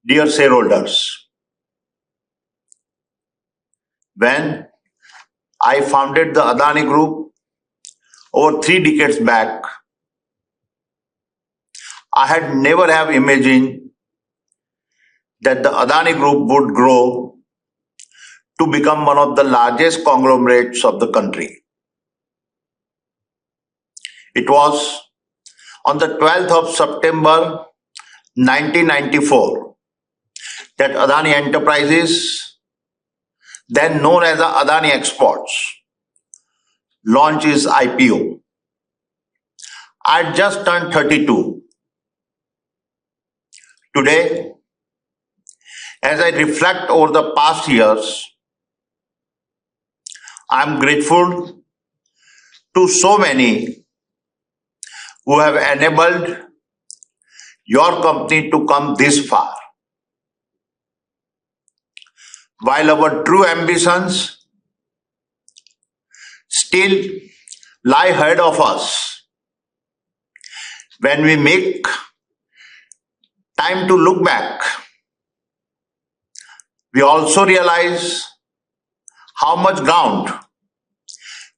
Dear shareholders, when I founded the Adani Group over 3 decades back, I had never have imagined that the Adani Group would grow to become one of the largest conglomerates of the country. It was on the 12th of September 1994 that Adani Enterprises, then known as the Adani Exports, launched its IPO. I had just turned 32. Today, as I reflect over the past years, I am grateful to so many who have enabled your company to come this far. While our true ambitions still lie ahead of us, when we make time to look back, we also realize how much ground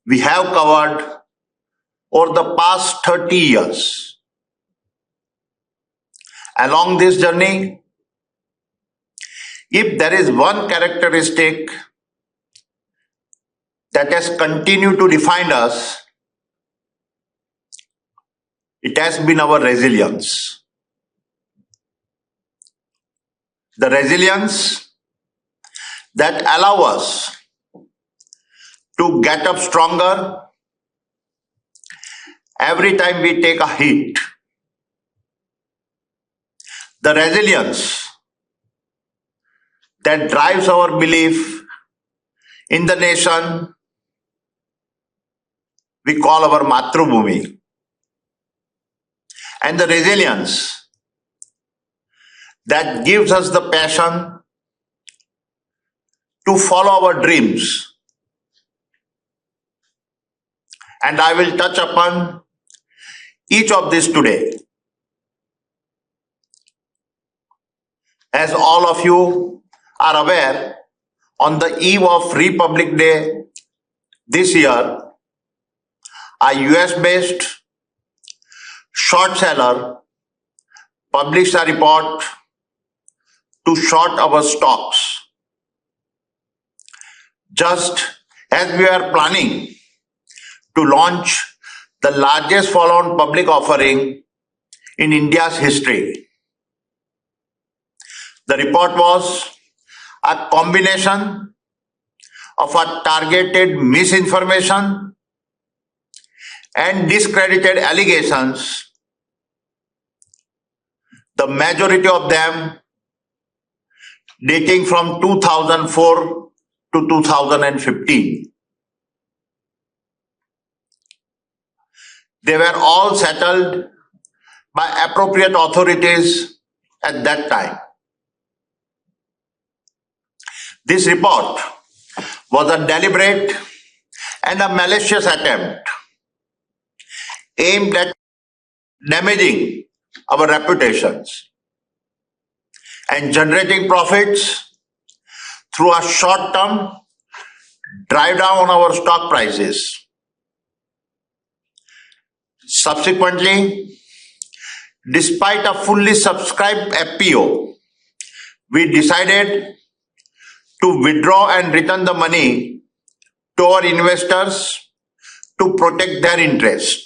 we have covered over the past 30 years. Along this journey, if there is one characteristic that has continued to define us, it has been our resilience. The resilience that allow us to get up stronger every time we take a hit. The resilience that drives our belief in the nation we call our Matrubhumi. And the resilience that gives us the passion to follow our dreams. And I will touch upon each of these today. As all of you are aware, on the eve of Republic Day this year, a US-based short seller published a report to short our stocks. Just as we are planning to launch the largest follow-on public offering in India's history. The report was a combination of a targeted misinformation and discredited allegations, the majority of them dating from 2004 to 2015. They were all settled by appropriate authorities at that time. This report was a deliberate and a malicious attempt aimed at damaging our reputations and generating profits through a short-term drive down our stock prices. Subsequently, despite a fully subscribed FPO, we decided to withdraw and return the money to our investors to protect their interest.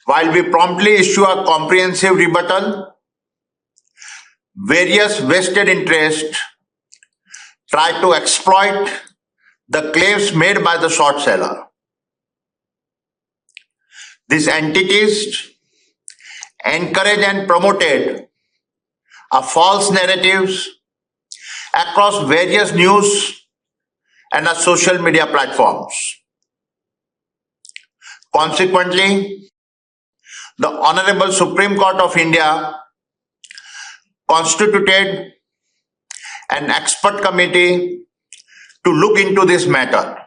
While we promptly issue a comprehensive rebuttal, various vested interests try to exploit the claims made by the short seller. These entities encouraged and promoted a false narratives across various news and social media platforms. Consequently, the Honorable Supreme Court of India constituted an expert committee to look into this matter.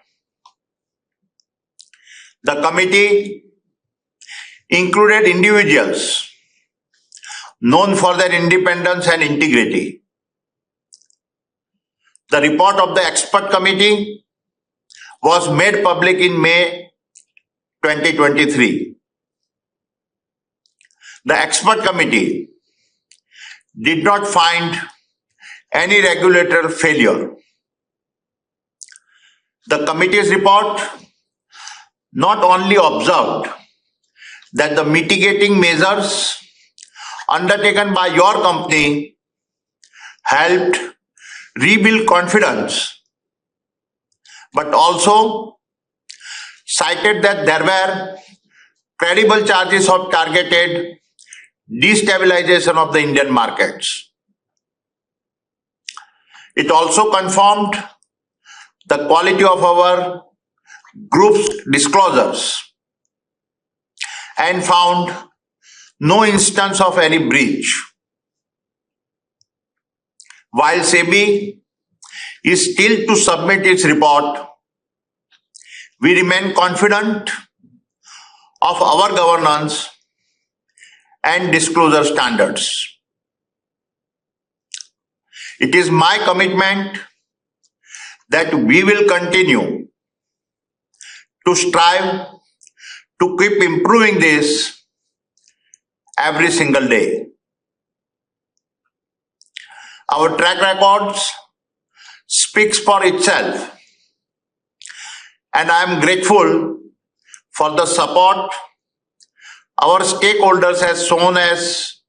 The committee included individuals known for their independence and integrity. The report of the expert committee was made public in May 2023. The expert committee did not find any regulatory failure. The committee's report not only observed that the mitigating measures undertaken by your company helped rebuild confidence, but also cited that there were credible charges of targeted destabilization of the Indian markets. It also confirmed the quality of our group's disclosures and found no instance of any breach. While SEBI is still to submit its report, we remain confident of our governance and disclosure standards. It is my commitment that we will continue to strive to keep improving this every single day. Our track records speaks for itself, and I am grateful for the support our stakeholders has shown as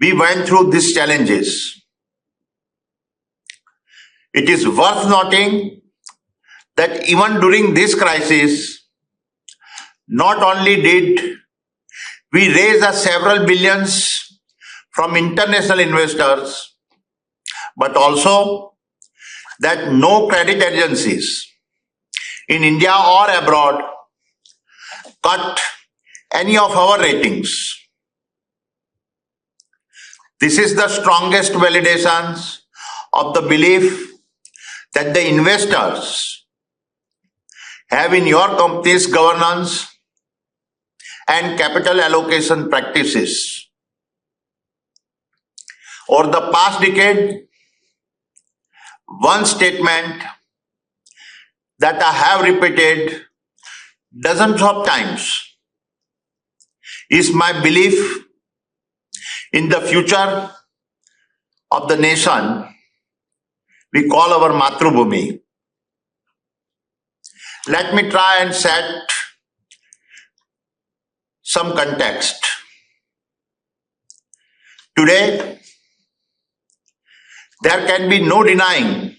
we went through these challenges. It is worth noting that even during this crisis, not only did we raise several billions from international investors, but also that no credit agencies in India or abroad cut any of our ratings. This is the strongest validation of the belief that the investors have in your company's governance and capital allocation practices. Over the past decade, one statement that I have repeated dozens of times is my belief in the future of the nation we call our Matrubhumi. Let me try and set some context. Today, there can be no denying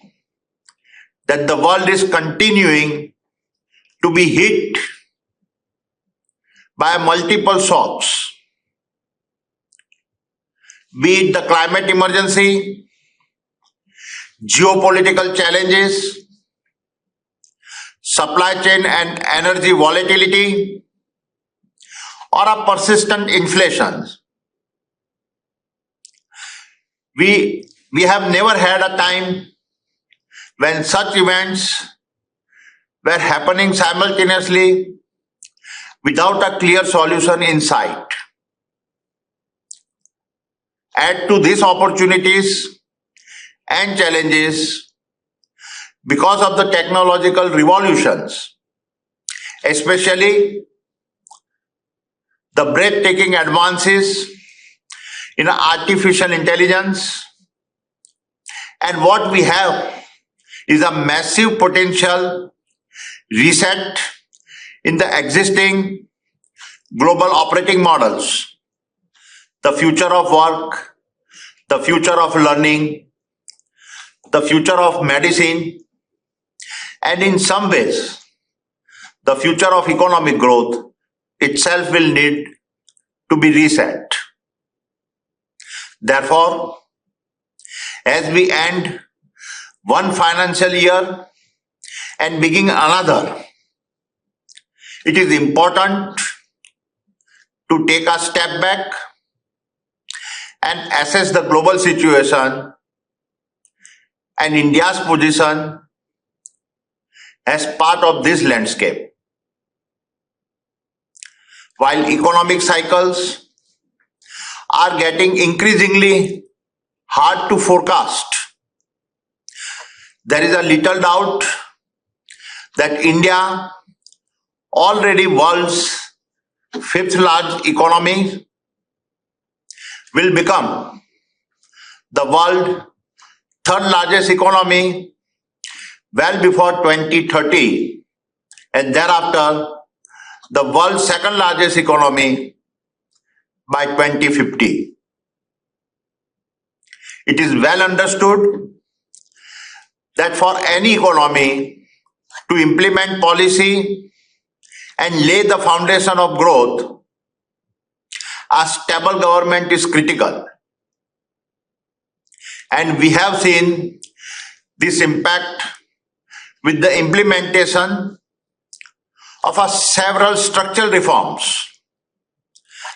that the world is continuing to be hit by multiple shocks, be it the climate emergency, geopolitical challenges, supply chain and energy volatility, or a persistent inflation. We have never had a time when such events were happening simultaneously without a clear solution in sight. Add to these opportunities and challenges because of the technological revolutions, especially the breathtaking advances in artificial intelligence, and what we have is a massive potential reset in the existing global operating models, the future of work, the future of learning, the future of medicine, and in some ways, the future of economic growth itself will need to be reset. Therefore, as we end one financial year and begin another, it is important to take a step back and assess the global situation and India's position as part of this landscape. While economic cycles are getting increasingly hard to forecast. There is a little doubt that India, already world's fifth largest economy, will become the world's third largest economy well before 2030, and thereafter the world's second largest economy by 2050. It is well understood that for any economy to implement policy and lay the foundation of growth, a stable government is critical. And we have seen this impact with the implementation of several structural reforms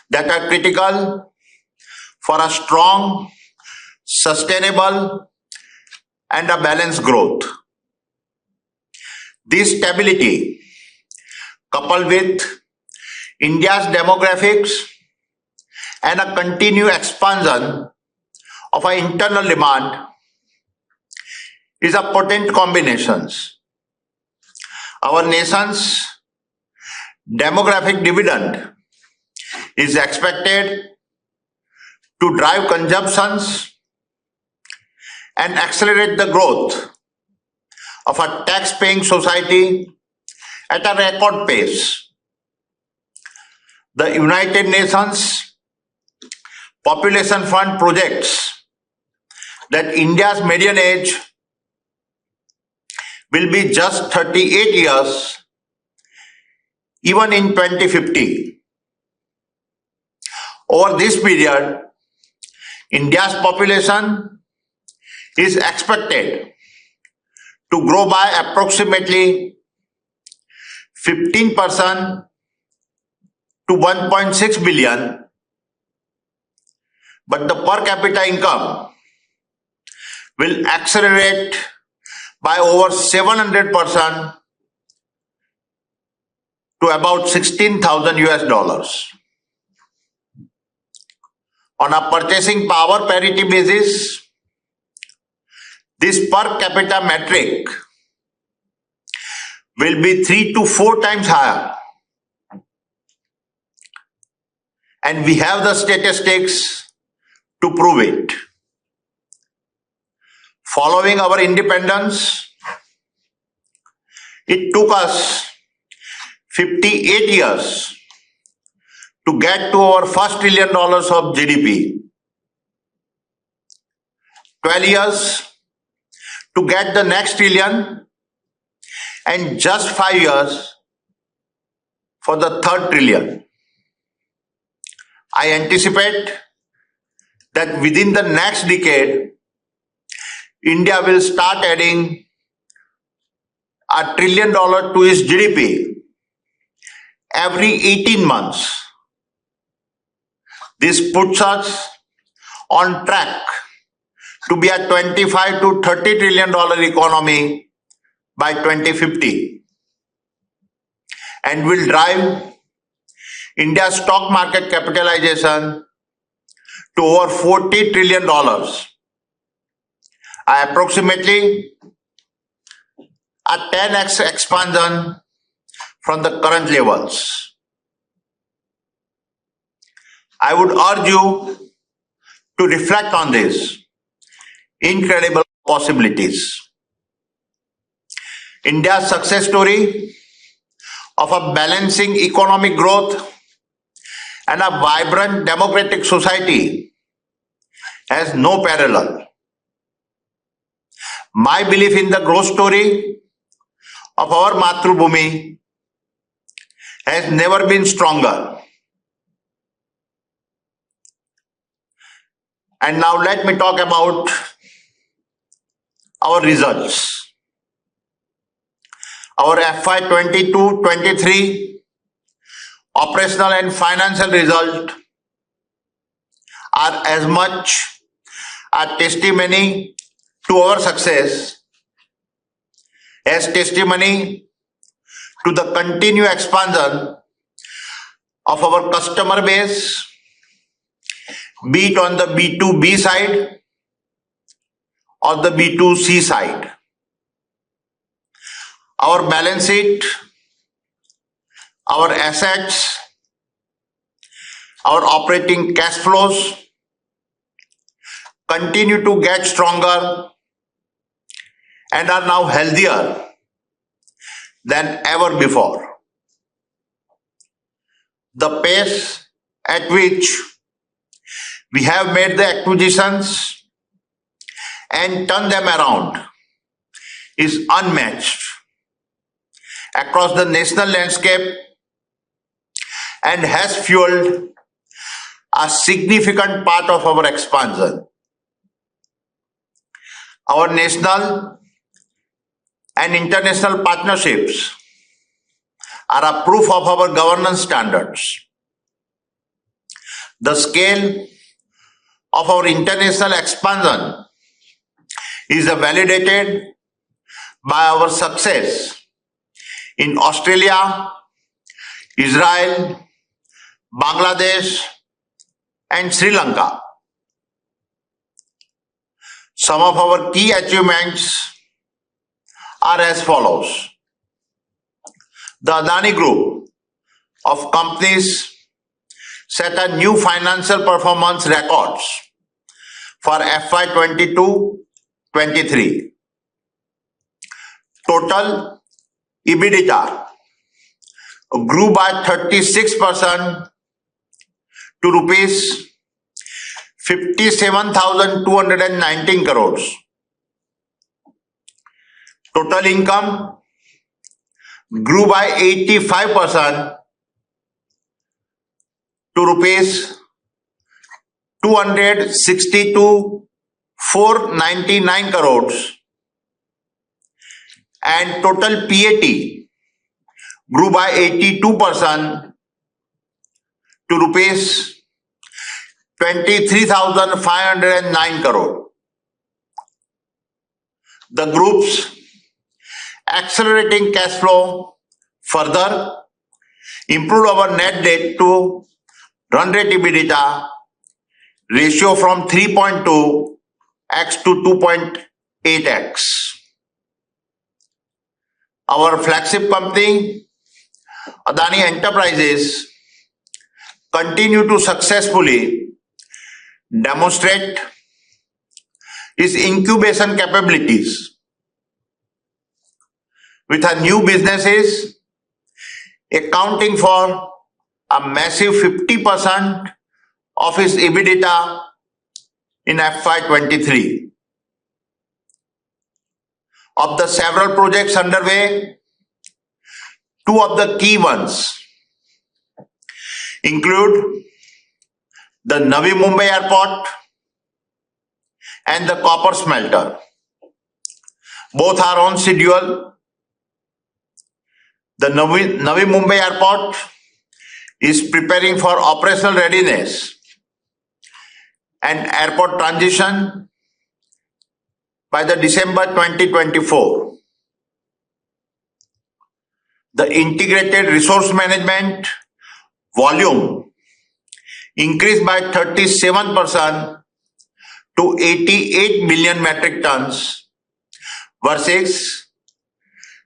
that are critical for a strong, sustainable, and a balanced growth. This stability, coupled with India's demographics and a continued expansion of our internal demand, is a potent combination. Our nation's demographic dividend is expected to drive consumptions and accelerate the growth of a tax-paying society at a record pace. The United Nations Population Fund projects that India's median age will be just 38 years even in 2050. Over this period, India's population is expected to grow by approximately 15% to 1.6 billion, but the per capita income will accelerate by over 700% to about $16,000. On a purchasing power parity basis, this per capita metric will be 3 to 4 times higher. And we have the statistics to prove it. Following our independence, it took us 58 years to get to our first $1 trillion of GDP, 12 years to get the next trillion, and just 5 years for the third trillion. I anticipate that within the next decade, India will start adding $1 trillion to its GDP every 18 months. This puts us on track to be a 25 to $30 trillion economy by 2050 and will drive India's stock market capitalization to over $40 trillion, approximately a 10x expansion from the current levels. I would urge you to reflect on this incredible possibilities. India's success story of a balancing economic growth and a vibrant democratic society has no parallel. My belief in the growth story of our Matrubhumi has never been stronger. And now let me talk about our results. Our FY 22-23 operational and financial results are as much a testimony to our success as testimony to the continued expansion of our customer base be it on the B2B side or the B2C side. Our balance sheet, our assets, our operating cash flows continue to get stronger and are now healthier than ever before. The pace at which we have made the acquisitions and turned them around is unmatched across the national landscape and has fueled a significant part of our expansion. Our national and international partnerships are a proof of our governance standards. The scale of our international expansion is validated by our success in Australia, Israel, Bangladesh, and Sri Lanka. Some of our key achievements are as follows. The Adani Group of companies set a new financial performance records for FY 22-23. Total EBITDA grew by 36% to rupees 57,219 crores. Total income grew by 85% to rupees 262,499 crores, and total PAT grew by 82% to rupees 23,509 crore. The group's accelerating cash flow further improved our net debt to run rate EBITDA ratio from 3.2x to 2.8x. Our flagship company, Adani Enterprises, continue to successfully demonstrate its incubation capabilities with our new businesses accounting for a massive 50% of its EBITDA in FY 23. Of the several projects underway, two of the key ones include the Navi Mumbai Airport and the copper smelter. Both are on schedule. The Navi Mumbai Airport is preparing for operational readiness and airport transition by the December 2024. The integrated resource management volume increased by 37% to 88 million metric tons versus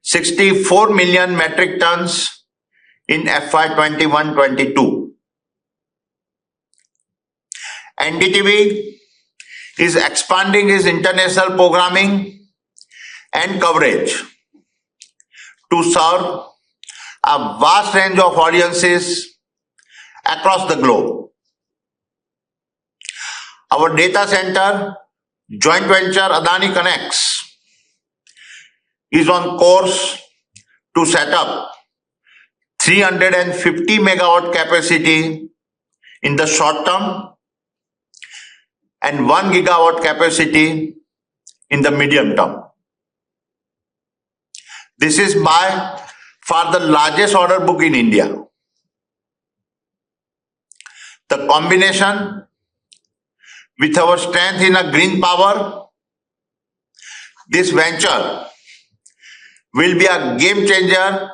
64 million metric tons in FY 21-22. NDTV is expanding its international programming and coverage to serve a vast range of audiences across the globe. Our data center joint venture Adani Connects is on course to set up 350 megawatt capacity in the short term and 1 gigawatt capacity in the medium term. This is by far the largest order book in India. The combination with our strength in a green power, this venture will be a game changer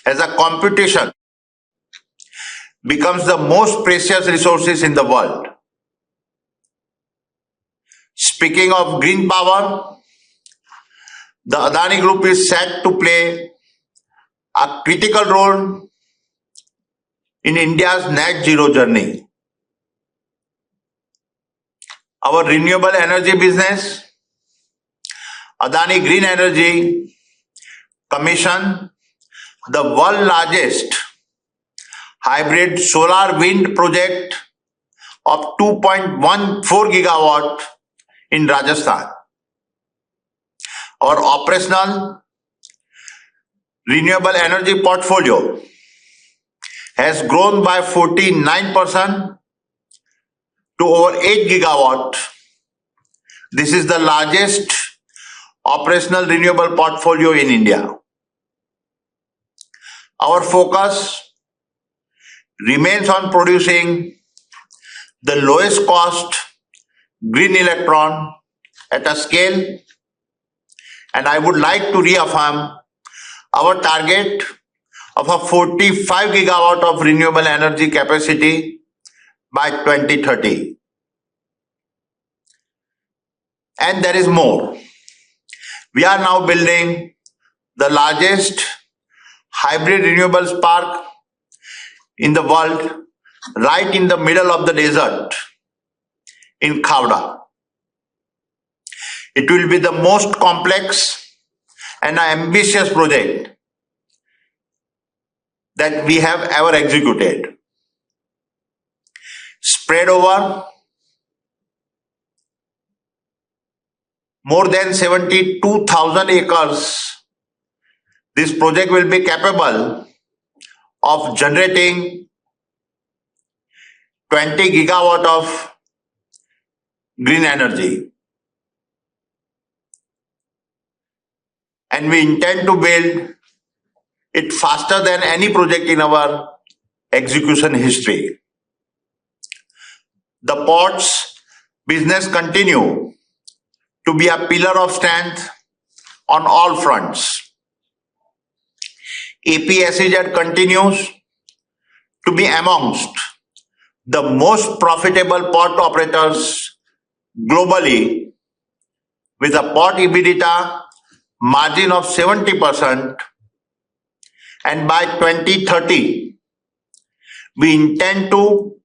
as a competition becomes the most precious resources in the world. Speaking of green power, the Adani Group is set to play a critical role in India's net zero journey. Our renewable energy business, Adani Green Energy, commissioned the world's largest hybrid solar wind project of 2.14 gigawatt in Rajasthan. Our operational renewable energy portfolio has grown by 49% to over 8 gigawatt. This is the largest operational renewable portfolio in India. Our focus remains on producing the lowest cost green electron at a scale, and I would like to reaffirm our target of a 45 gigawatt of renewable energy capacity by 2030. And there is more. We are now building the largest hybrid renewables park in the world, right in the middle of the desert in Khavda. It will be the most complex and ambitious project that we have ever executed. Spread over more than 72,000 acres, this project will be capable of generating 20 gigawatt of green energy. And we intend to build it faster than any project in our execution history. The ports business continue to be a pillar of strength on all fronts. APSEZ continues to be amongst the most profitable port operators globally, with a port EBITDA margin of 70%, and by 2030 we intend to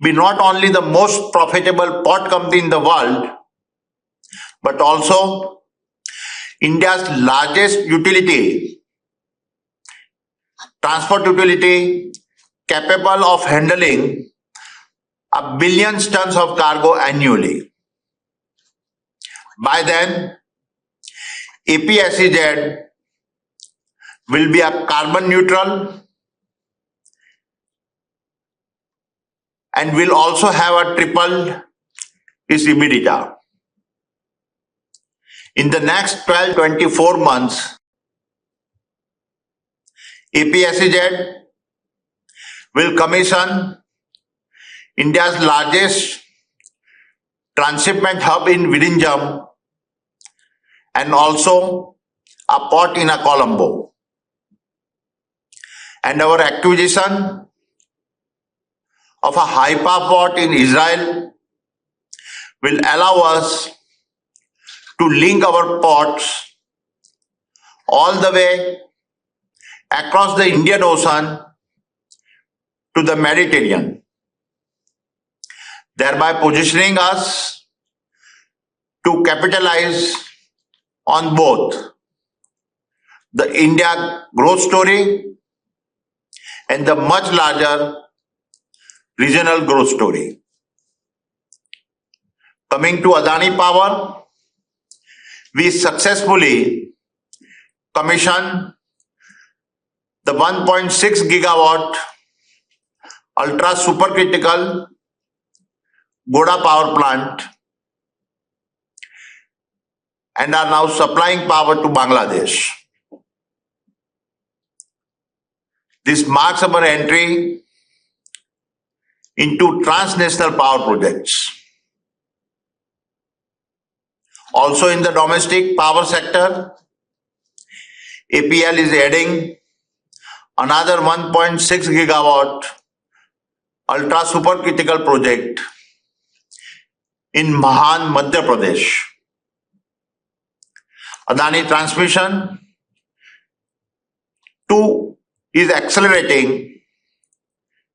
be not only the most profitable port company in the world, but also India's largest transport utility, capable of handling 1 billion tons of cargo annually. By then, APSEZ will be a carbon neutral and will also have a triple its EBITDA. In the next 12-24 months, APSEZ will commission India's largest transshipment hub in Vizhinjam and also a port in Colombo. And our acquisition of a Haifa port in Israel will allow us to link our ports all the way across the Indian Ocean to the Mediterranean, thereby positioning us to capitalize on both the India growth story and the much larger regional growth story. Coming to Adani Power, we successfully commissioned the 1.6 gigawatt ultra supercritical Goda power plant and are now supplying power to Bangladesh. This marks our entry into transnational power projects. Also in the domestic power sector, APL is adding another 1.6 gigawatt ultra supercritical project in Mahan, Madhya Pradesh. Adani Transmission too is accelerating,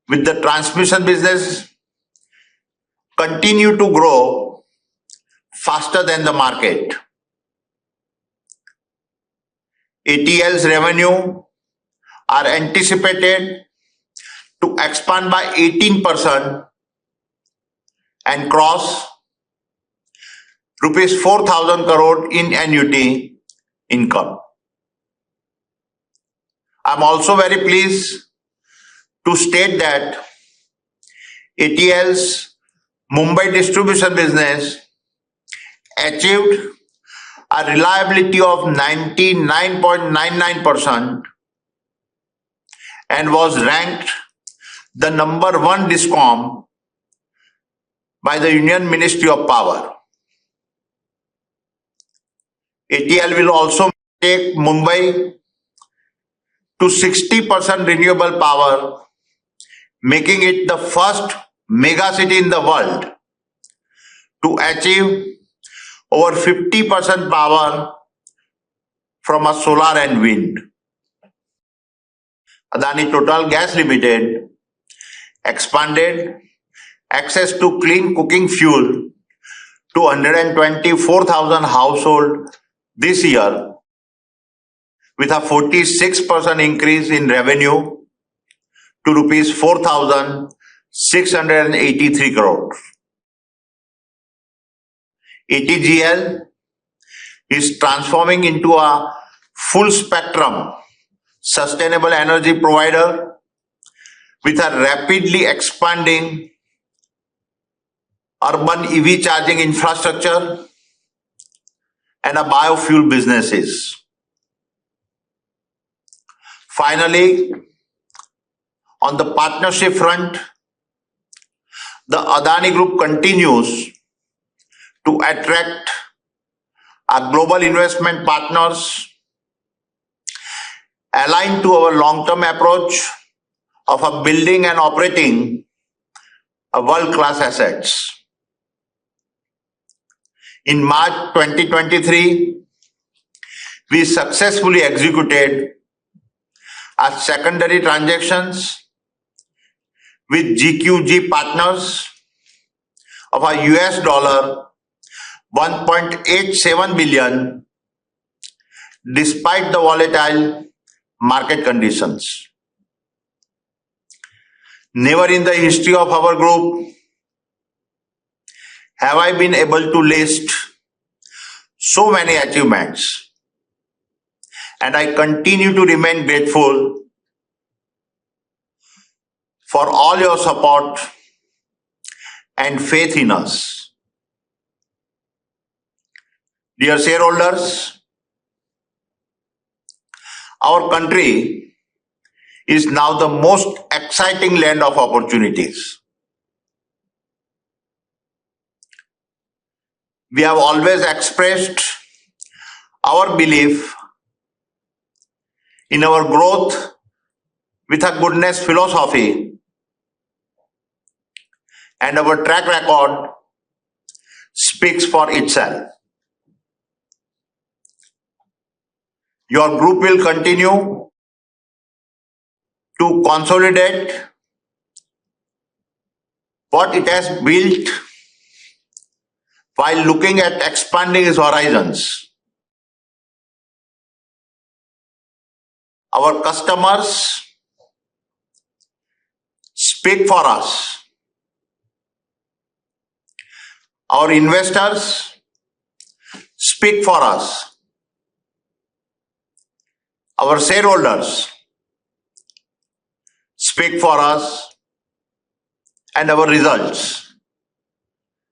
with the transmission business continue to grow faster than the market. ATL's revenue are anticipated to expand by 18% and cross rupees 4,000 crore in annuity income. I am also very pleased to state that ATL's Mumbai distribution business achieved a reliability of 99.99% and was ranked the number one DISCOM by the Union Ministry of Power. ATL will also take Mumbai to 60% renewable power, making it the first mega city in the world to achieve over 50% power from a solar and wind. Adani Total Gas Limited expanded access to clean cooking fuel to 124,000 households this year, with a 46% increase in revenue to rupees 4,683 crores. ATGL is transforming into a full spectrum sustainable energy provider with a rapidly expanding urban EV charging infrastructure and a biofuel businesses. Finally, on the partnership front, the Adani Group continues to attract our global investment partners aligned to our long-term approach of building and operating a world-class assets. In March 2023, we successfully executed our secondary transactions with GQG Partners of a $1.87 billion despite the volatile market conditions. Never in the history of our group have I been able to list so many achievements, and I continue to remain grateful for all your support and faith in us. Dear shareholders, our country is now the most exciting land of opportunities. We have always expressed our belief in our growth with a goodness philosophy, and our track record speaks for itself. Your group will continue to consolidate what it has built while looking at expanding its horizons. Our customers speak for us. Our investors speak for us. Our shareholders speak for us, and our results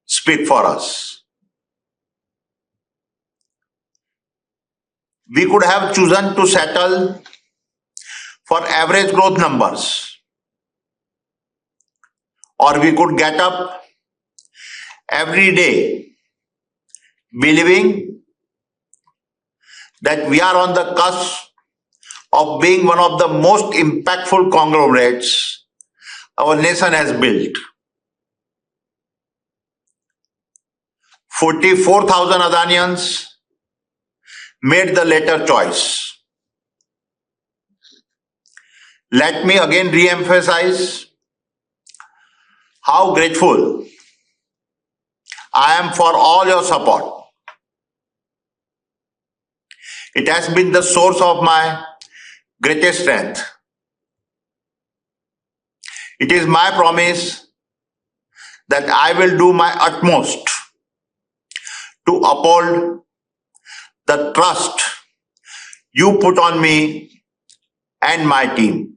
speak for us. We could have chosen to settle for average growth numbers, or we could get up every day believing that we are on the cusp of being one of the most impactful conglomerates our nation has built. 44,000 Adanians made the latter choice. Let me again re-emphasize how grateful I am for all your support. It has been the source of my greatest strength. It is my promise that I will do my utmost to uphold the trust you put on me and my team.